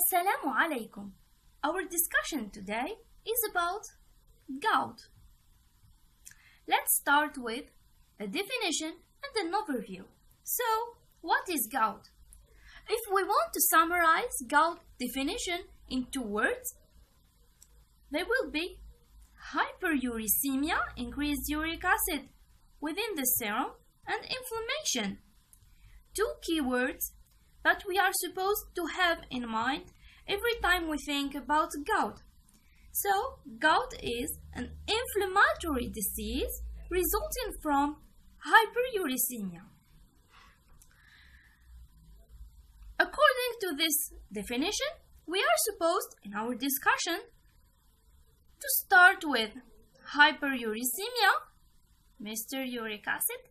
Assalamu alaikum. Our discussion today is about gout. Let's start with a definition and an overview. So, what is gout? If we want to summarize gout definition in 2 words, they will be hyperuricemia, increased uric acid within the serum, and inflammation. 2 keywords that we are supposed to have in mind every time we think about gout. So, gout is an inflammatory disease resulting from hyperuricemia. According to this definition, we are supposed, in our discussion, to start with hyperuricemia, Mr. Uric Acid.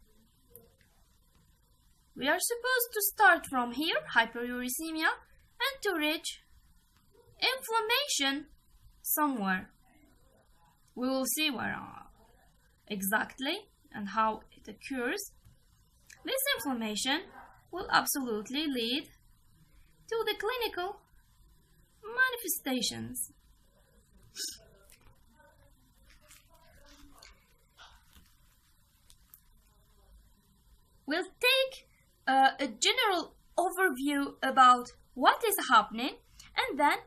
We are supposed to start from here, hyperuricemia, and to reach inflammation somewhere. We will see where exactly and how it occurs. This inflammation will absolutely lead to the clinical manifestations. We'll take a general overview about what is happening, and then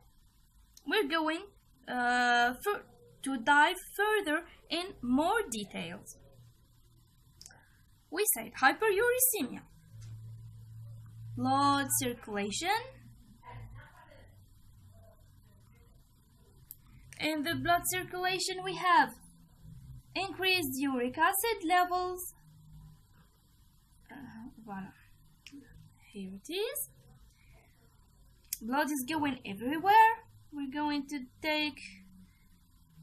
we're going to dive further in more details. We said hyperuricemia, blood circulation. In the blood circulation we have increased uric acid levels. Here it is. Blood is going everywhere. We're going to take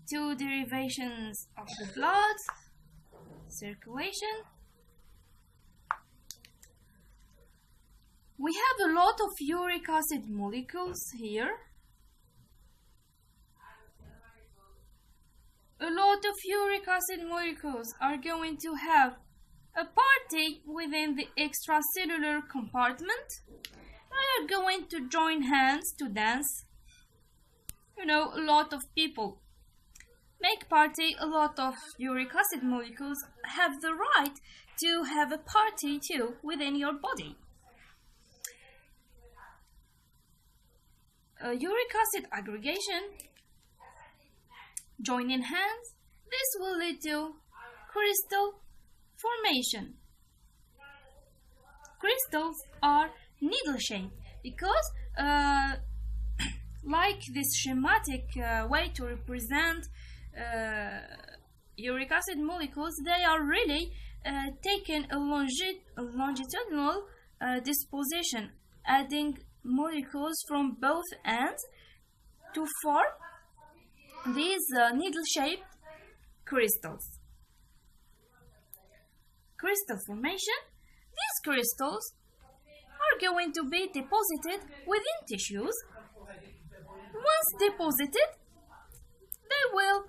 2 derivations of the blood circulation. We have a lot of uric acid molecules here. A lot of uric acid molecules are going to have a party within the extracellular compartment. They are going to join hands to dance. You know, a lot of people make party. A lot of uric acid molecules have the right to have a party too within your body. Uric acid aggregation, joining hands, this will lead to crystal formation. Crystals are needle-shaped because, like this schematic way to represent uric acid molecules, they are really taking a longitudinal disposition, adding molecules from both ends to form these needle-shaped crystals. Crystal formation. These crystals are going to be deposited within tissues. Once deposited, they will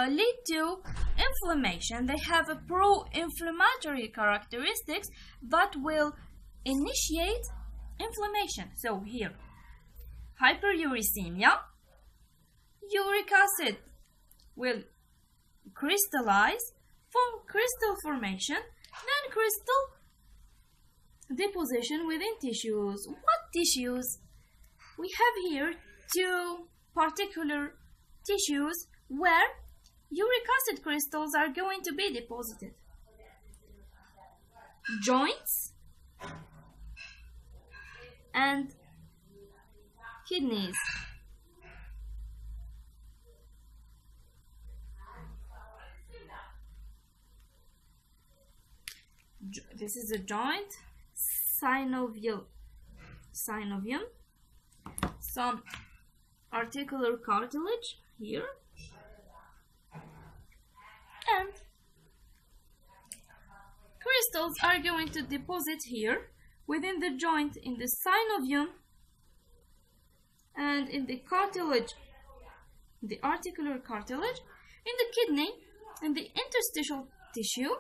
lead to inflammation. They have a pro-inflammatory characteristics that will initiate inflammation. So here, hyperuricemia, uric acid will crystallize, form crystal formation, then crystal deposition within tissues. What tissues? We have here 2 particular tissues where uric acid crystals are going to be deposited. Joints and kidneys. This is a joint, synovium, some articular cartilage here, and crystals are going to deposit here within the joint in the synovium and in the cartilage, the articular cartilage, in the kidney, in the interstitial tissue,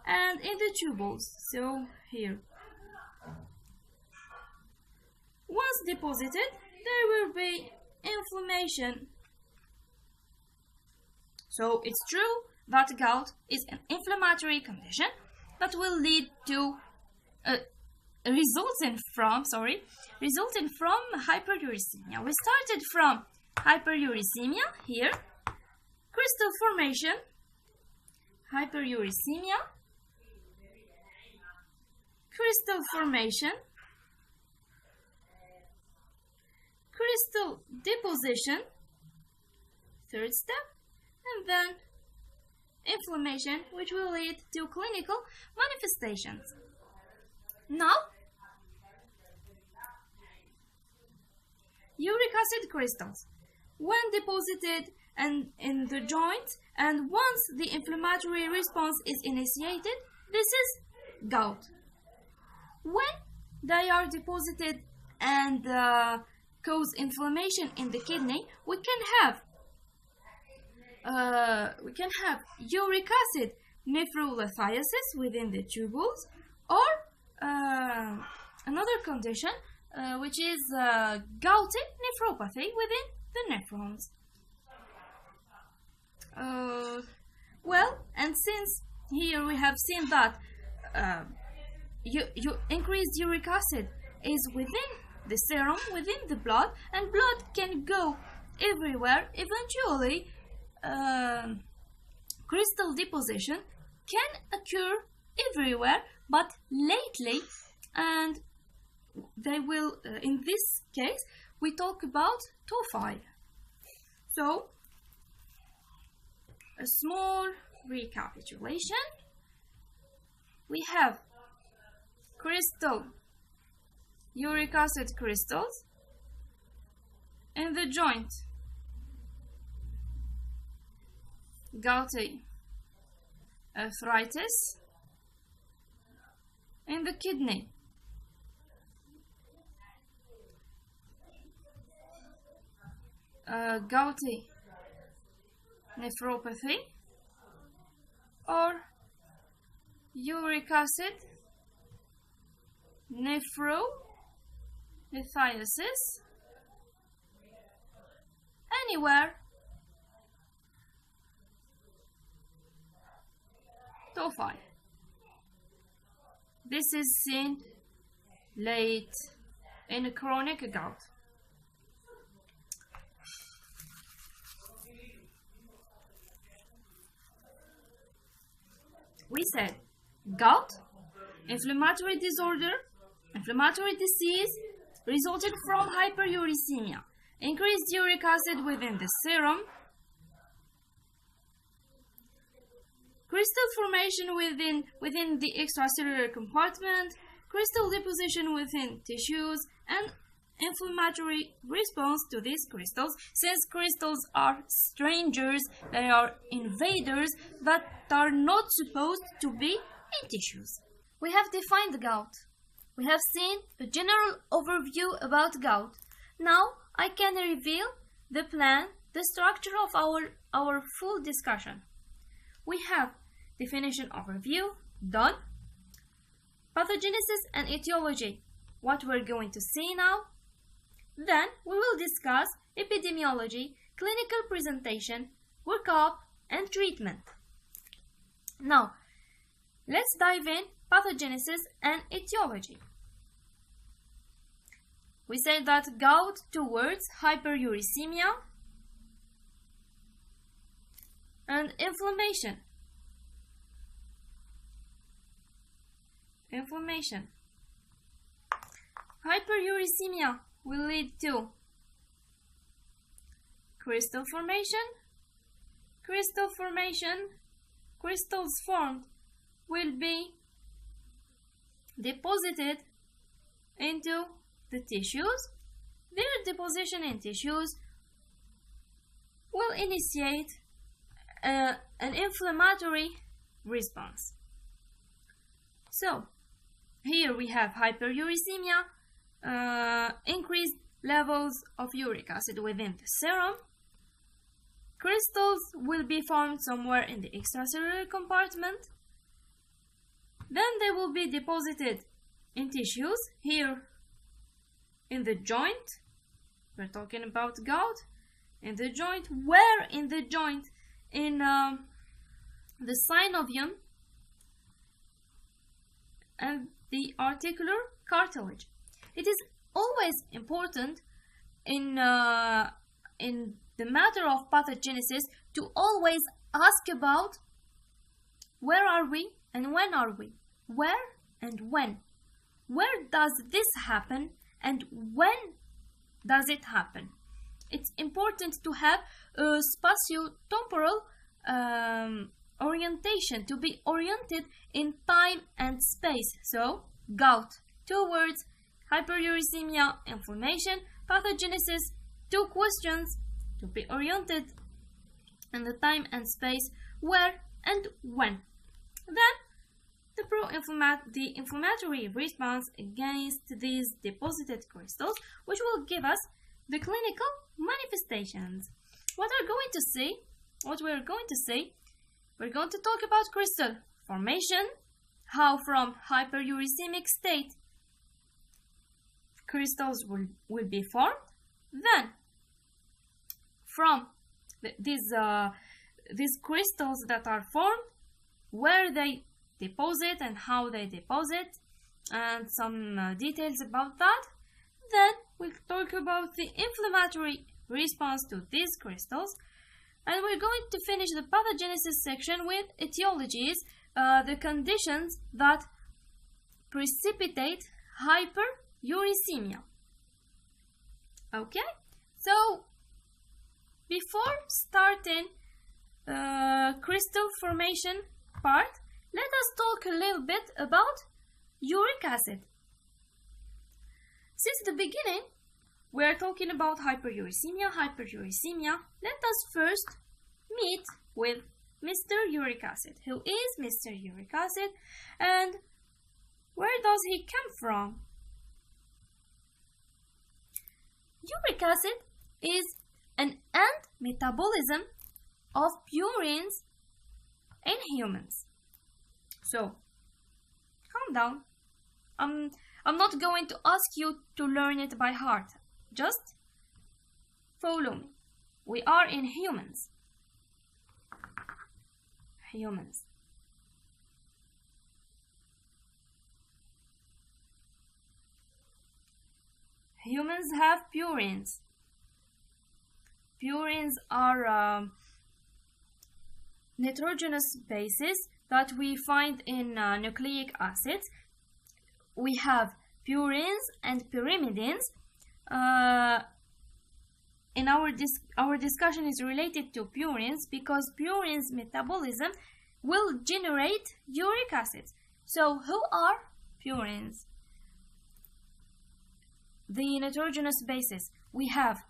and in the tubules. So here, once deposited, there will be inflammation. So it's true that gout is an inflammatory condition that will lead to resulting from hyperuricemia. We started from hyperuricemia here, crystal formation, hyperuricemia, crystal formation, crystal deposition, third step, and then inflammation, which will lead to clinical manifestations. Now, uric acid crystals, when deposited and in the joint, and once the inflammatory response is initiated, this is gout. When they are deposited and cause inflammation in the kidney, we can have uric acid nephrolithiasis within the tubules, or another condition which is gouty nephropathy within the nephrons. Well, and since here we have seen that increased uric acid is within the serum, within the blood, and blood can go everywhere, eventually crystal deposition can occur everywhere, but lately, and they will, in this case, we talk about tophi. So, a small recapitulation. We have crystal uric acid crystals in the joint, gouty arthritis in the kidney, gouty nephropathy, or uric acid nephrolithiasis anywhere, tophi. This is seen late in chronic gout. We said gout, inflammatory disorder, inflammatory disease resulted from hyperuricemia, increased uric acid within the serum, crystal formation within the extracellular compartment, crystal deposition within tissues, and inflammatory response to these crystals. Since crystals are strangers, they are invaders that are not supposed to be in tissues. We have defined gout. We have seen a general overview about gout. Now I can reveal the plan, the structure of our full discussion. We have definition overview done, pathogenesis and etiology, what we're going to see now. Then we will discuss epidemiology, clinical presentation, workup, and treatment. Now, let's dive in pathogenesis and etiology. We said that gout towards hyperuricemia and inflammation. Hyperuricemia will lead to crystal formation. Crystals formed will be deposited into the tissues. Their deposition in tissues will initiate an inflammatory response. So, here we have hyperuricemia, increased levels of uric acid within the serum. Crystals will be formed somewhere in the extracellular compartment. Then they will be deposited in tissues, here in the joint, We're talking about gout in the joint. Where in the joint? In the synovium and the articular cartilage. It is always important in the matter of pathogenesis to always ask about where are we and when are we? Where and when? Where does this happen and when does it happen? It's important to have a spatio-temporal orientation, to be oriented in time and space. So, gout, 2 words, hyperuricemia, inflammation, pathogenesis, 2 questions, to be oriented in the time and space, where and when. Then, the inflammatory response against these deposited crystals, which will give us the clinical manifestations. What we're going to see, we're going to talk about crystal formation, how from hyperuricemic state crystals will be formed. Then, from these crystals that are formed, where they deposit and how they deposit, and some details about that. Then we'll talk about the inflammatory response to these crystals, and we're going to finish the pathogenesis section with etiologies, the conditions that precipitate hyperuricemia. Okay, so before starting crystal formation part, let us talk a little bit about uric acid. Since the beginning, we are talking about hyperuricemia. Let us first meet with Mr. Uric Acid. Who is Mr. Uric Acid and where does he come from? Uric acid is an end metabolism of purines in humans. So, calm down. I'm not going to ask you to learn it by heart. Just follow me. We are in humans. Humans. Humans have purines. Purines are nitrogenous bases that we find in nucleic acids. We have purines and pyrimidines. In our discussion is related to purines because purines metabolism will generate uric acid. So who are purines? The nitrogenous bases. We have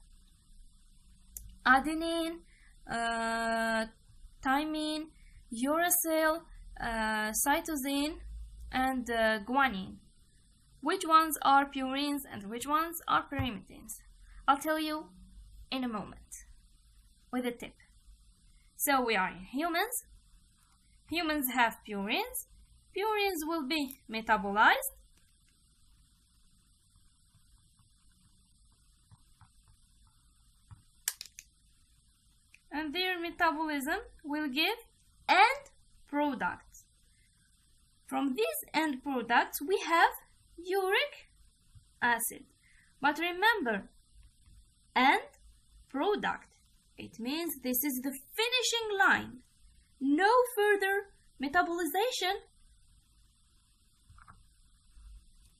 adenine, thymine, uracil, cytosine, and guanine. Which ones are purines and which ones are pyrimidines? I'll tell you in a moment with a tip. So we are in humans. Humans have purines. Purines will be metabolized. And their metabolism will give end products. From these end products we have uric acid. But remember, end product. It means this is the finishing line. No further metabolization.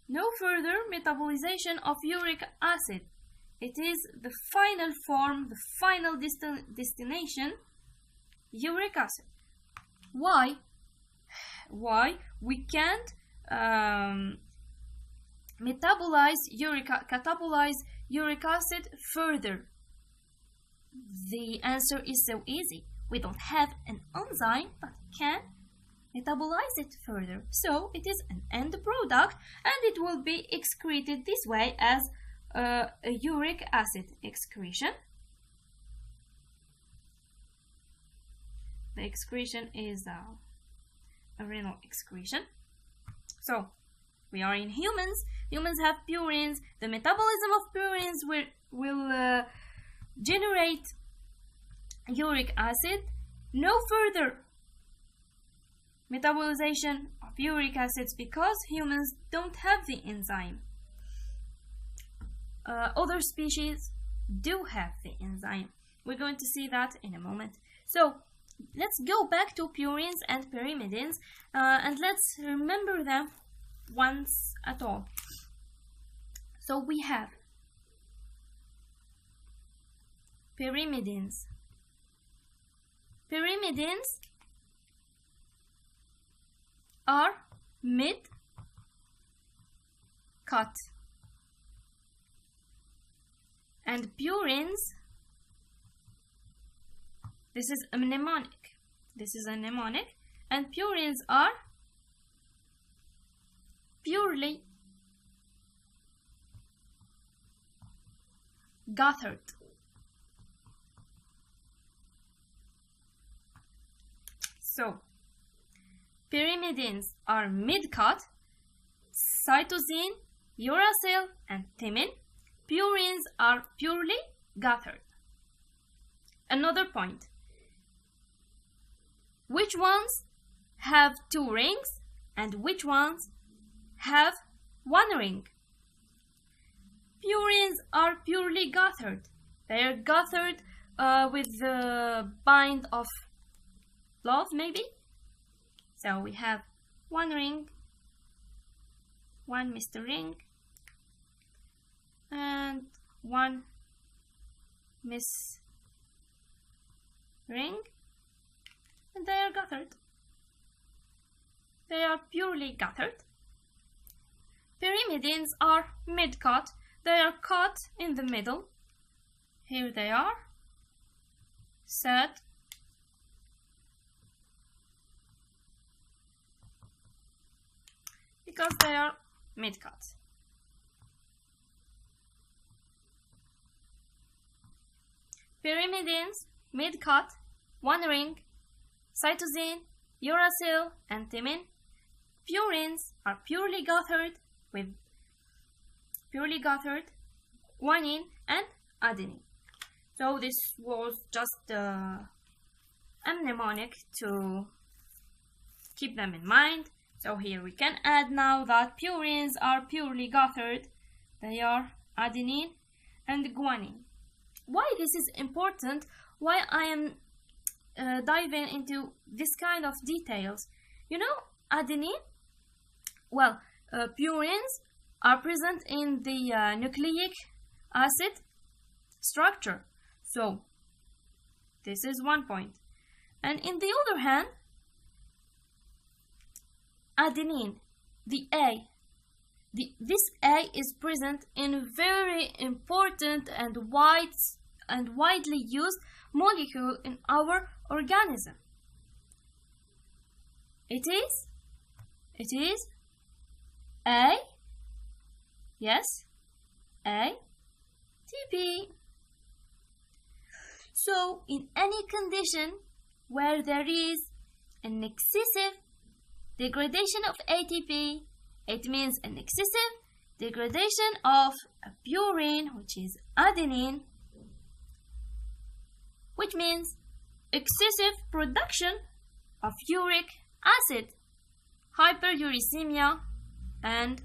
No further metabolization of uric acid. It is the final form, the final destination, uric acid. Why? Why we can't catabolize uric acid further? The answer is so easy. We don't have an enzyme that can metabolize it further. So it is an end product and it will be excreted this way as a uric acid excretion. The excretion is a renal excretion. So we are in humans. Humans have purines. The metabolism of purines will generate uric acid. No further metabolization of uric acids because humans don't have the enzyme. Other species do have the enzyme. We're going to see that in a moment. So let's go back to purines and pyrimidines and let's remember them once at all. So we have pyrimidines. Pyrimidines are mid-cut, and purines, this is a mnemonic. This is a mnemonic, and purines are purely gathered. So, pyrimidines are mid-cut, cytosine, uracil, and thymine. Purines are purely gathered. Another point. Which ones have 2 rings and which ones have 1 ring? Purines are purely gathered. They are gathered with the bind of love, maybe. So we have 1 ring, 1 Mr. Ring, and 1 Miss Ring, and they are gathered. They are purely gathered. Pyrimidines are mid-cut. They are cut in the middle. Here they are, set. Because they are mid-cut. Pyrimidines, mid-cut, 1 ring, cytosine, uracil, and thymine. Purines are purely gathered with guanine and adenine. So this was just a mnemonic to keep them in mind. So here we can add now that purines are purely gathered. They are adenine and guanine. Why this is important? Why I am diving into this kind of details? You know, adenine? Well, purines are present in the nucleic acid structure. So this is one point. And in the other hand, adenine, the A. This A is present in very important and widely used molecule in our organism. It is A, yes, ATP. So in any condition where there is an excessive degradation of ATP, it means an excessive degradation of a purine, which is adenine, which means excessive production of uric acid, hyperuricemia, and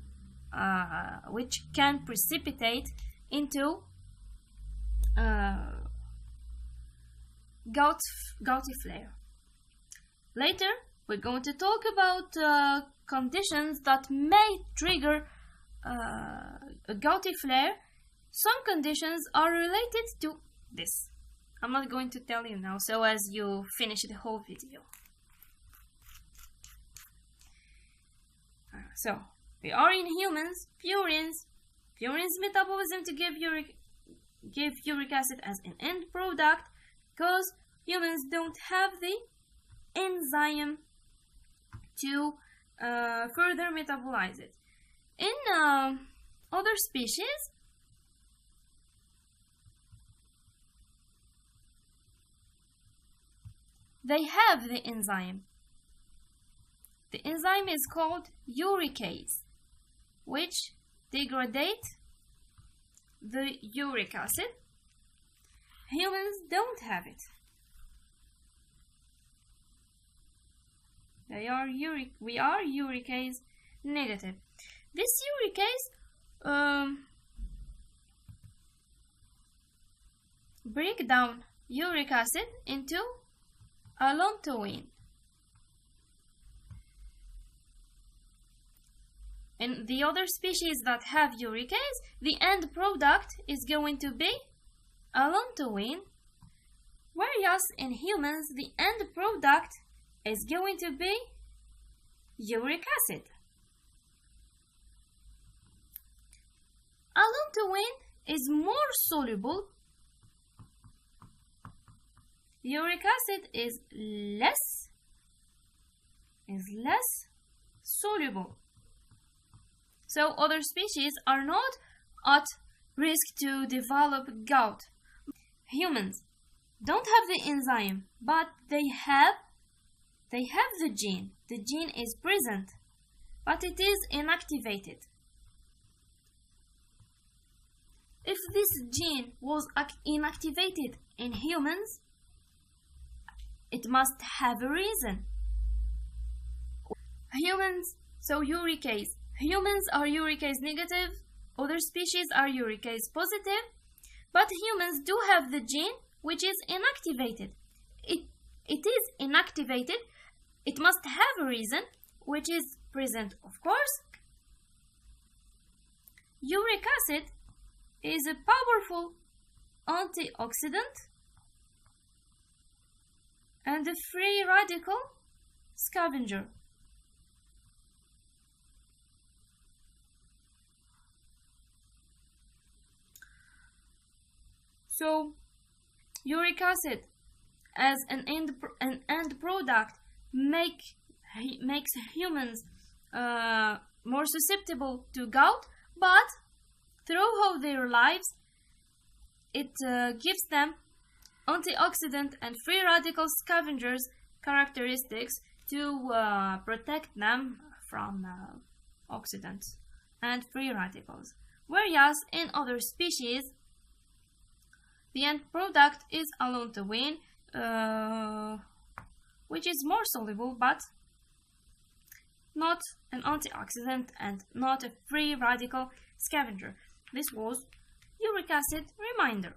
which can precipitate into gouty flare. Later, we're going to talk about conditions that may trigger a gouty flare. Some conditions are related to this. I'm not going to tell you now, so as you finish the whole video. So, we are in humans, purines metabolism to give uric acid as an end product, because humans don't have the enzyme to further metabolize it. In other species, they have the enzyme. The enzyme is called uricase, which degrades the uric acid. Humans don't have it. We are uricase negative. This uricase break down uric acid into allantoin. In the other species that have uricase, the end product is going to be allantoin, whereas in humans, the end product is going to be uric acid. Allantoin is more soluble. Uric acid is less soluble. So other species are not at risk to develop gout. Humans don't have the enzyme, but they have the gene. The gene is present, but it is inactivated. If this gene was inactivated in humans, it must have a reason. Uricase. Humans are uricase negative, other species are uricase positive, but humans do have the gene which is inactivated. It is inactivated, it must have a reason, which is present, of course. Uric acid is a powerful antioxidant and a free radical scavenger. So, uric acid as an end product makes humans more susceptible to gout, but throughout their lives, it gives them antioxidant and free radical scavengers characteristics to protect them from oxidants and free radicals. Whereas in other species, the end product is allantoin, which is more soluble but not an antioxidant and not a free radical scavenger. This was uric acid reminder.